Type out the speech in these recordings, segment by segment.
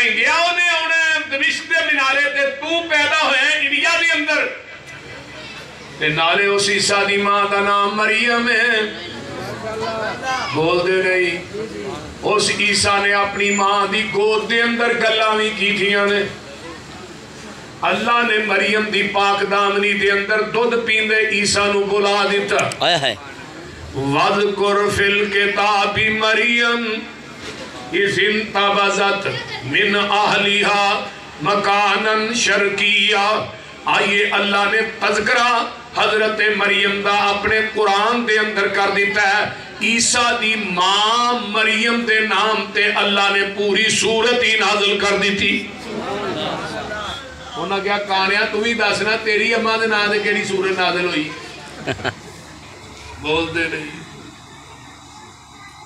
نہیں گیا انہیں دمشق دے منارے تے تو پیدا ہوئے انڈیا دے اندر تے نالے اس عیسیٰ دی ماں دا نام مریم ہے بول دے نہیں اس عیسیٰ نے اپنی ماں دی گود دے اندر گلاں بھی کی تھیاں نے اللہ نے مریم دی پاک دامنی دے اندر دودھ پیندے عیسیٰ نو بلا دیتا وَذْكُرْ فِي الْكِتَابِ مریم اِذْ انْتَبَذَتْ مِنْ أَهْلِهَا مَكَانًا شَرْقِيًّا آئیے اللہ نے تذکرہ حضرت مریم دا اپنے قرآن دے اندر کر دیتا ہے عیسیٰ دی ماں مریم دے نام تے اللہ نے پوری سورت ہی نازل کر دی تھی انہاں کیا کہانیاں تو بھی دسنا تیری اماں دے نام دے کیڑی سورت نازل ہوئی بول دے نہیں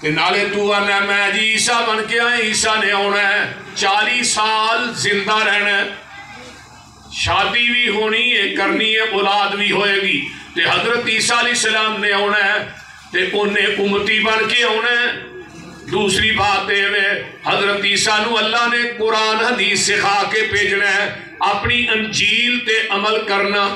کہ نالے تو آنا میں جی عیسیٰ بن کے آئے عیسیٰ نے ہونا ہے 40 سال زندہ رہنا ہے شادی بھی ہونی ہے کرنی ہے اولاد بھی ہوئے گی تے حضرت عیسیٰ علیہ السلام نے ہونا ہے تے انہیں امتی بن کے ہونا ہے دوسری بات ہے حضرت عیسیٰ نو اللہ نے قرآن حدیث سکھا کے بھیجنا ہے اپنی انجیل تے عمل کرنا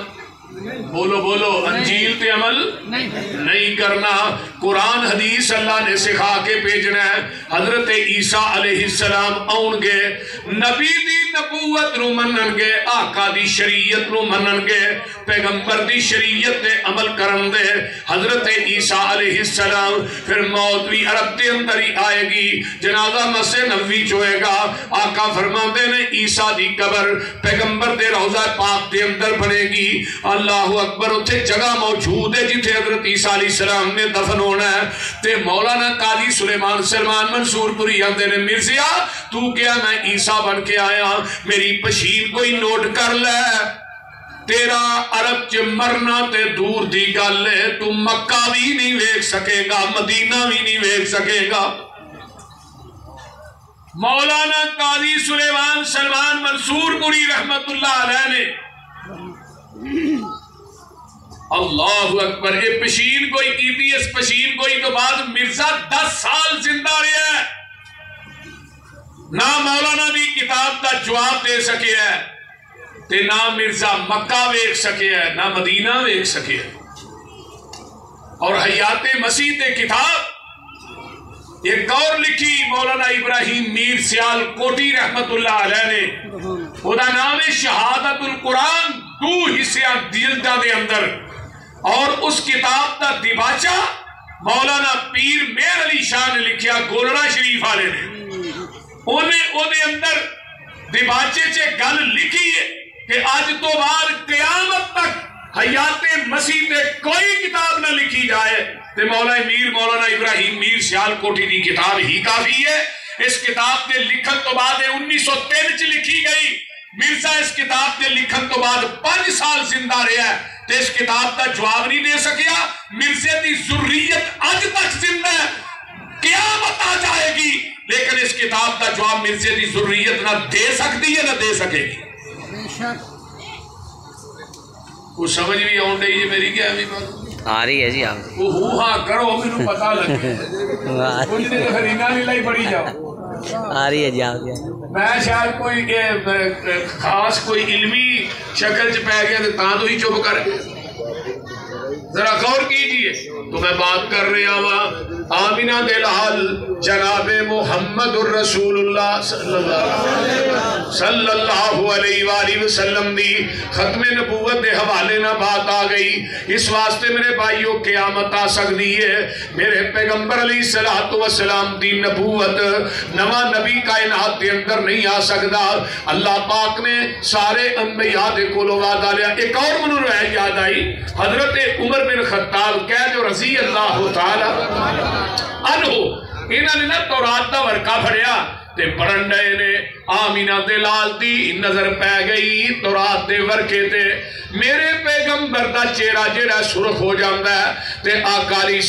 بولو بولو انجیل تے عمل نہیں کرنا قرآن حدیث اللہ نے سکھا کے بھیجنا ہے حضرت عیسیٰ علیہ السلام آؤں گے نبی دی نبوت نو منن گے آقا دی شریعت نو منن گے پیغمبر دی شریعت تے عمل کرن دے حضرت عیسیٰ علیہ السلام پھر موت بھی عرب دے اندر ہی آئے گی جنازہ مسجد نبوی چوئے گا آقا فرمان دے نے عیسیٰ دی قبر پیغمبر دے روضہ پاک دے اندر بنے گی اللہ اکبر اتھے جگہ موجود ہے جتھے حضرت عیسیٰ علیہ السلام نے دفن ہونا ہے تے مولانا قاضی سلیمان سلمان منصور پوری آندے نے مرزیا تو کیا میں عیسیٰ بن کے آیا میری پشین کوئی نوٹ کر لے تیرا عرب چ مرنا تے دور دی گل ہے تو مکہ بھی نہیں ویکھ سکے گا مدینہ بھی نہیں ویکھ سکے گا مولانا قاضی سلیمان سلمان منصور پوری رحمت اللہ علیہ نے اللہ اکبر یہ پشین کوئی کی تھی اس پشین کوئی تو بعد مرزا 10 سال زندہ رہا ہے نہ مولانا بھی کتاب کا جواب دے سکے ہے تے نہ مرزا مکہ ویکھ سکے ہے نہ مدینہ ویکھ سکے ہے اور حیات مسیح تے کتاب ایک اور لکھی مولانا ابراہیم میر سیال کوٹی رحمت اللہ علیہ نے خدا نام شہادت القرآن 2 حصے جلدہ دے اندر اور اس کتاب دا دیباچہ مولانا پیر میر علی شاہ نے لکھیا گولڑا شریف والے نے انہیں دے اندر دیباچے چے گل لکھی ہے کہ آج تو بعد قیامت تک حیات مسیح تے کوئی کتاب نہ لکھی جائے تے مولانا ابراہیم میر سیال کوٹی دی کتاب ہی کافی ہے اس کتاب تے لکھن تو بعد 1903 چ لکھی گئی مرزا اس کتاب تے لکھن تو بعد 5 سال زندہ رہا ہے تے اس کتاب کا جواب نہیں دے سکیا مرزے دی ذریت آج تک زندہ ہے قیامت آ جائے گی لیکن اس کتاب کا جواب مرزے دی ذریت نہ دے سکتی ہے نہ دے سکے گی کچھ سمجھ بھی آن رہی ہے میری کیا ابھی بات آ رہی ہے جی آپ ہاں کرو میرے پتا لگے کچھ نہیں تو خرینا نہیں لائی پڑی جاؤ آ رہی ہے جی آپ میں شاید کوئی خاص کوئی علمی شکل چ پہ گیا تو ہی چپ کر ذرا غور کیجئے تو میں بات کر رہا ہوں آمینہ دلال جناب محمد الرسول اللہ صلی اللہ علیہ وآلہ وسلم دی ختم نبوت دے حوالے نہ بات آ گئی اس واسطے میرے بھائیوں قیامت آ سکتی ہے میرے پیغمبر علیہ السلام دی نبوت نواں نبی کائنات دے اندر نہیں آ سکتا اللہ پاک نے سارے انبیاء دے کولو وعدہ لیا ایک اور منو رہ یاد آئی حضرت عمر بن خطاب کہہ جو رضی اللہ تعالی عنہ انہاں نے نا تورات دا ورقہ پڑھیا تے پڑھن ڈے نے آمینہ دلال دی نظر پہ گئی تورات دے ورقے تے میرے پیغمبر دا چہرہ جڑا سرخ ہو جاندا ہے تے آقا علیہ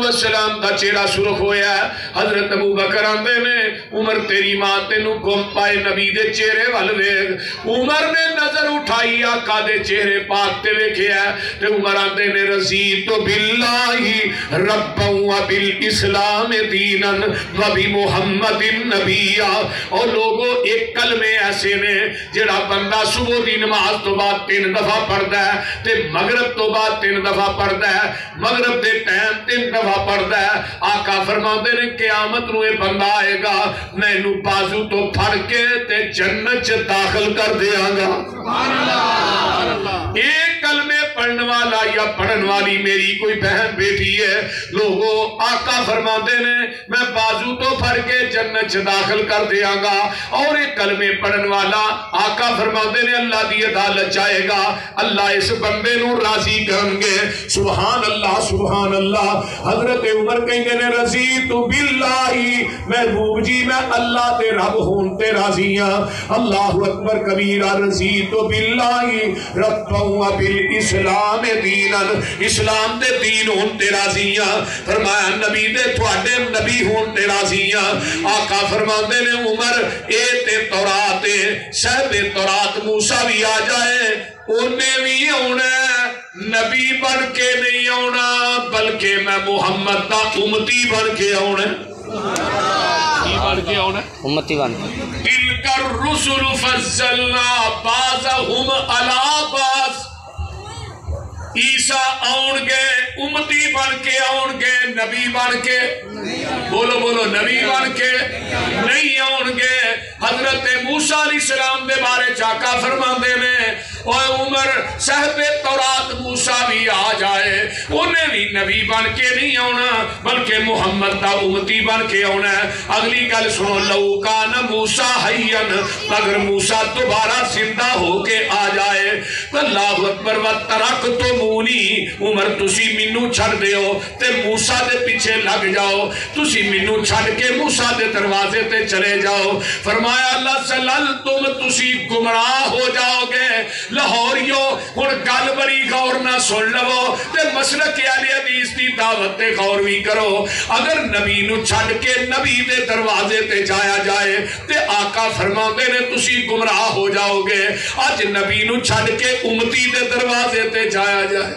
السلام دا چہرہ سرخ ہویا ہے حضرت ابو بکر آندے نے عمر تیری ماں تینوں گم پائے نبی دے چہرے وال ویکھ عمر نے نظر اٹھائی آقا دے چہرے پاک تے ویکھیا تے عمر آندے نے رضیت باللہ ربا و بالاسلام دینا و بمحمد نبی دیا اور لوگوں ایک کلمے ایسے نے جڑا بندہ صبح دی نماز تو بعد 3 دفعہ پڑھدا ہے تے مغرب تو بعد 3 دفعہ پڑھدا ہے مغرب دے ٹائم 3 دفعہ پڑھدا ہے آقا فرماندے نے قیامت نو یہ بندہ آئے گا میں نو بازو تو پھڑ کے تے جنت چ داخل کر دیاں گا سبحان اللہ ایک کلمے پڑھنے والا یا پڑھن والی میری کوئی بہن بیٹی ہے لوگوں آقا فرماندے نے میں بازو تو پھڑ کے جنت چ داخل کر دیاں گا اور ایک کلمے پڑھن والا آقا فرماندے نے اللہ دی عدالت جائے گا اللہ اس بندے نو راضی کرن گے سبحان اللہ حضرت عمر کہیں نے رضیت باللہ محبوب جی میں اللہ تے رب ہون تے راضی ہاں اللہ اکبر کبیرہ رضیت باللہ رب و بالاسلام دینا اسلام دے دین ہون تے راضی ہاں فرمایا نبی دے تھوڑے نبی ہون تے راضی ہاں آقا فرماندے نے عمر اے تے تورات صاحب تورات موسیٰ بھی آ جائے انہیں بھی آنا نبی بن کے نہیں آنا بلکہ میں محمد دا امتی بن کے آنا کی بن کے آنا امتی بن کے تلک الرسل فضلنا بعضهم علی بعض عیسیٰ آؤں گے امتی بن کے آؤں گے نبی بن کے بولو بولو نبی بن کے نہیں آؤں گے حضرت موسیٰ علیہ السلام دے بارے چاکا فرماندے نے اور عمر صاحب تورات موسیٰ بھی آ جائے انہیں بھی نبی بن کے نہیں آنا بلکہ محمد دا امتی بن کے آنا ہے اگلی گل سنو لو کان موسیٰ حیّن اگر موسیٰ دوبارہ زندہ ہو کے آ جائے تو اللہ اکبر و ترکتمونی عمر تسی منو چھڑ دیو تے موسیٰ دے پیچھے لگ جاؤ تسی منو چھڑ کے موسیٰ دے دروازے تے چلے جاؤ فرمایا اللہ سللتم تسی گمراہ ہو جاؤ گے لاہوریو ہن گل بڑی غور نہ سن لو تے مسلک اہل حدیث دی دعوت تے غور بھی کرو اگر نبی نو چھڑ کے نبی دے دروازے تے جایا جائے تے آقا فرماندے نے تسی گمراہ ہو جاؤ گے اج نبی نو چھڑ کے امتی دے دروازے تے جایا جائے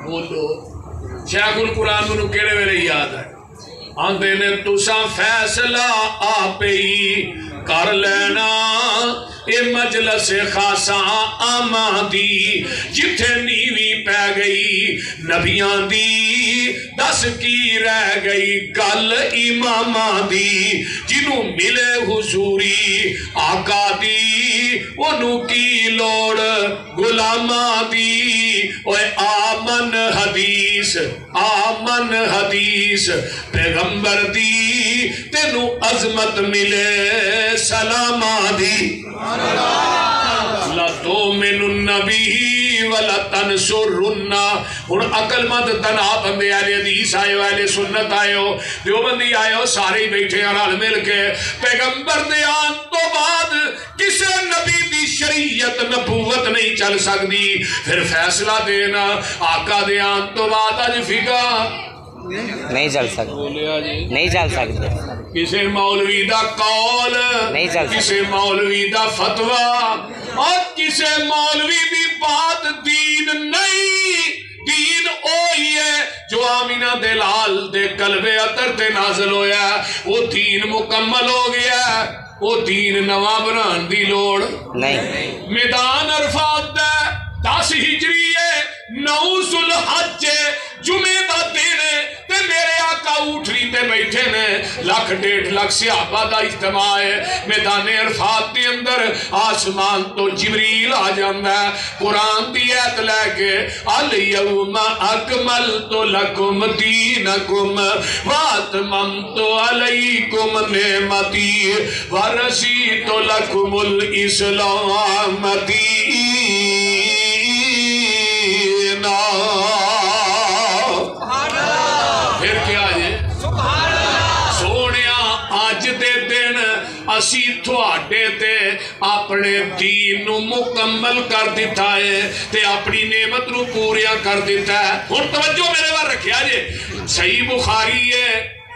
بولو شیخ القرآن منو کیڑے ویلے یاد ہے آندے نے تساں فیصلہ آپ ہی کر لینا اے مجلس خاصا آمادی جتھے نیوی پہ گئی نبیاں دی دس کی رہ گئی گل امامہ دی جنہوں ملے حضوری آقا دی انہوں کی لوڑ غلامہ دی اوے آمن حدیث پیغمبر دی تینوں عظمت ملے سلامہ دی لَتُؤْمِنُ النَّبِيِّ وَلَتَنْصُرُنَّ ہن عقل مند تنا بندے اہل حدیث آئے ہو اہل سنت آئے ہو دیوبندی آئے ہو سارے ہی بیٹھے ہیں رل مل کے پیغمبر دے آن تو بعد کسے نبی دی شریعت نبوت نہیں چل سکتی پھر فیصلہ دینا آقا دے آن تو بعد اج فقہ نہیں چل سکتے نہیں چل سکتے کسے مولوی دا قول نہیں چل سکتے کسے مولوی دا فتوہ اور کسے مولوی دی بات دین نہیں دین اوہی ہے جو آمینہ دے لال دے قلب عطر تے نازل ہویا وہ دین مکمل ہو گیا وہ دین نواں بنان دی لوڑ نہیں میدان عرفات دے 10 ہجری ہے 9 ذوالحج جمعہ دا دینے تے میرے آقا اوٹھری تے بیٹھے نے 1.5 لاکھ صحابہ دا اجتماع ہے میدان عرفات دے اندر آسمان تو جبریل آ جاندہ ہے قرآن دی ایت لے کے الیوم اکملت لکم دینکم واتممت علیکم نعمتی ورسیت لکم الاسلام دین پھر کیا ہے سونیا آج دے دن اسی تھوڑے تے اپنے دین نو مکمل کر دیتا ہے تے اپنی نعمت نو پوریا کر دیتا ہے اور توجہ میرے بار رکھیا جے صحیح بخاری ہے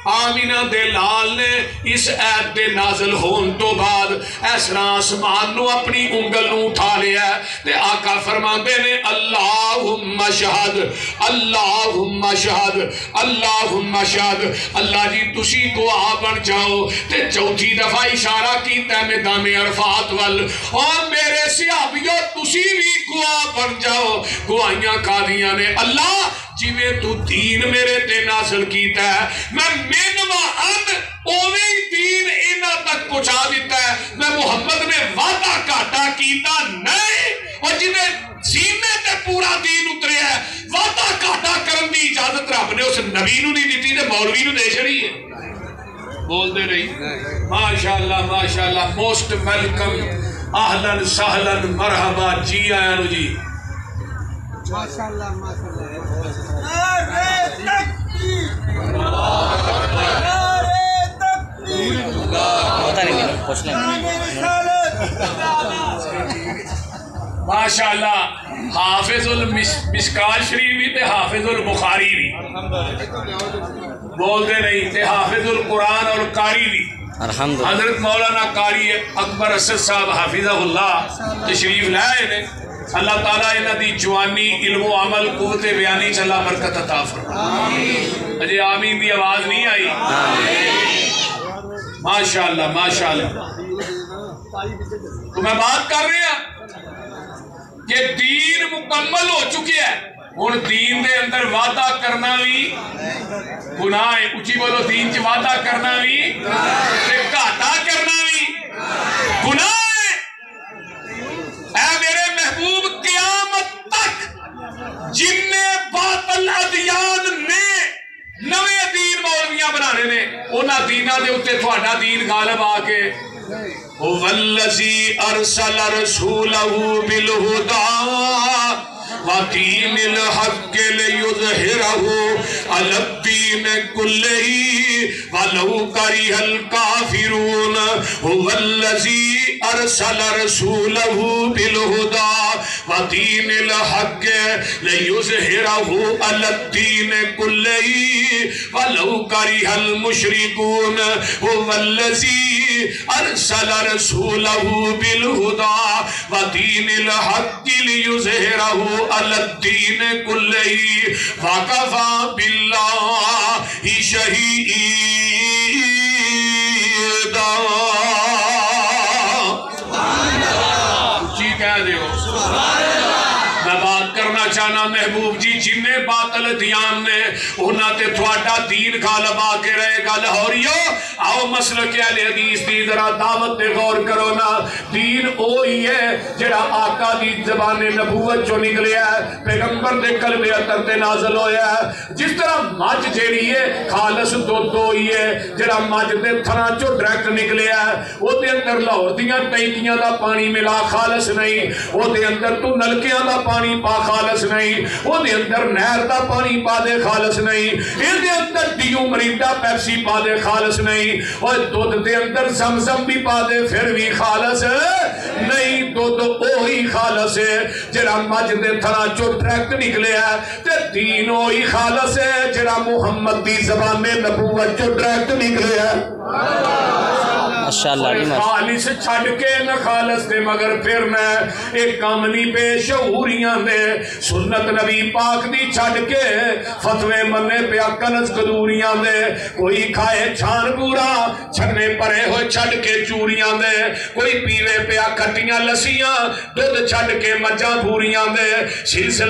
آمینہ دے لال نے اس ایت دے نازل ہون تو بعد اس طرح آسمان نو اپنی انگل نو اٹھا لیا ہے تے آقا فرماندے نے اللہم شہد اللہم شہد اللہم شہد اللہ جی تسی گواہ بن جاؤ تے چوتھی دفعہ اشارہ کیتا ہے میدان عرفات وال اور میرے صحابیوں تسی بھی گواہ بن جاؤ گواہیاں کھادیاں نے اللہ جی میں تو دین میرے تے نازل کیتا ہے میں منوہن اوہی دین اینا تک پہنچا دیتا ہے میں محمد نے وعدہ کاٹا کیتا نہیں اور جنہیں سینے تے پورا دین اترے ہے وعدہ کاٹا کرن دی اجازت رب نے اس نبی نو نہیں دیتی تے مولوی نو دے چھڑی ہے بول دے رہی ماشاءاللہ موسٹ ویلکم اہلن سہلن مرحبا جی آیا نو جی ماشاءاللہ ماشاءاللہ حافظ المشکال شریف بھی تے حافظ البخاری بھی بول دے نہیں تے حافظ القرآن اور قاری بھی حضرت مولانا قاری اکبر اسد صاحب حافظہ اللہ تشریف لائے نے اللہ تعالیٰ انہاں دی جوانی علم و عمل قوت بیانی چلا برکت عطا فرمائے اجے آمین دی آواز نہیں آئی ماشاءاللہ تو میں بات کر رہے ہیں کہ دین مکمل ہو چکے ہیں اور دین دے اندر وعدہ کرنا بھی گناہ ہے اچھی بولو دین چ وعدہ کرنا بھی تے گھاٹا کرنا بھی گناہ ہے اے میرے محبوب قیامت تک جن باطل ادیان نے نوے دین مولویاں بنانے نے انہاں دینہ دے اتے تھوڑا دین غالب آکے وَالَّذِي أَرْسَلَ رَسُولَهُ بِالْهُدَىٰ وَدِينِ الْحَقِّ لِيُظْهِرَهُ عَلَى الدِّينِ كُلِّهِ وَلَوْ كَرِهَ الْكَافِرُونَ هُوَ الَّذِي أَرْسَلَ رَسُولَهُ بِالْهُدَىٰ وَدِينِ الْحَقِّ لِيُظْهِرَهُ عَلَى الدِّينِ كُلِّهِ وَلَوْ كَرِهَ الْمُشْرِكُونَ هُوَ الَّذِي أَرْسَلَ رَسُولَهُ بِالْهُدَىٰ وَدِينِ الْحَقِّ لِيُظْهِرَهُ عَلَى الدِّينِ كُلِّهِ وَكَفَىٰ بِاللَّهِ شَهِيدًا جی کہہ دے ہو میں بات کرنا چاہنا محبوب جی جنہیں باطل دیان نے انہاں تے تھوڑا دین غالب آ کے رہے گا لاہوریو آؤ مسلک اہل حدیث دی ذرا دعوت تے غور کرو نا دین اوہی ہے جڑا آقا دی زبان نبوت جو نکلیا ہے پیغمبر دے قلب اطہر تے نازل ہویا ہے جس طرح مجھ جیڑی ہے خالص دودھ ہوئی ہے جڑا مجھ دے تھنا چو ڈائریکٹ نکلیا ہے وہ دے اندر لاہور دیاں ٹینکیاں دا پانی ملا خالص نہیں وہ دے اندر تو نلکیاں دا پانی پا خالص نہیں وہ دے اندر نہر دا پانی پا دے خالص نہیں اس دے اندر ڈیو مریندہ پیپسی پا دے خالص نہیں اور دودھ دے اندر زمزم بھی پا دے پھر بھی خالص نہیں دودھ اوہی خالص ہے جڑا مجھ دے تھنا چو ڈائریکٹ نکلے ہے تے دین اوہی خالص ہے جڑا محمد دی زبان میں نبوت چو ڈائریکٹ نکلے ہے خالص چھڑ کے نہ خالص دے مگر پھر میں ایک کامنی بے شعوریاں دے سنت نبی پاک دی چھڑ کے فتوے منے پیا کنز قدوریاں دے کوئی کھائے چھان پورا چھنے پرے ہوئے چھڑ کے چوریاں دے کوئی پیوے پیا کھٹیاں لسیاں دودھ چھڑ کے مجھا بھوریاں دے سلسلہ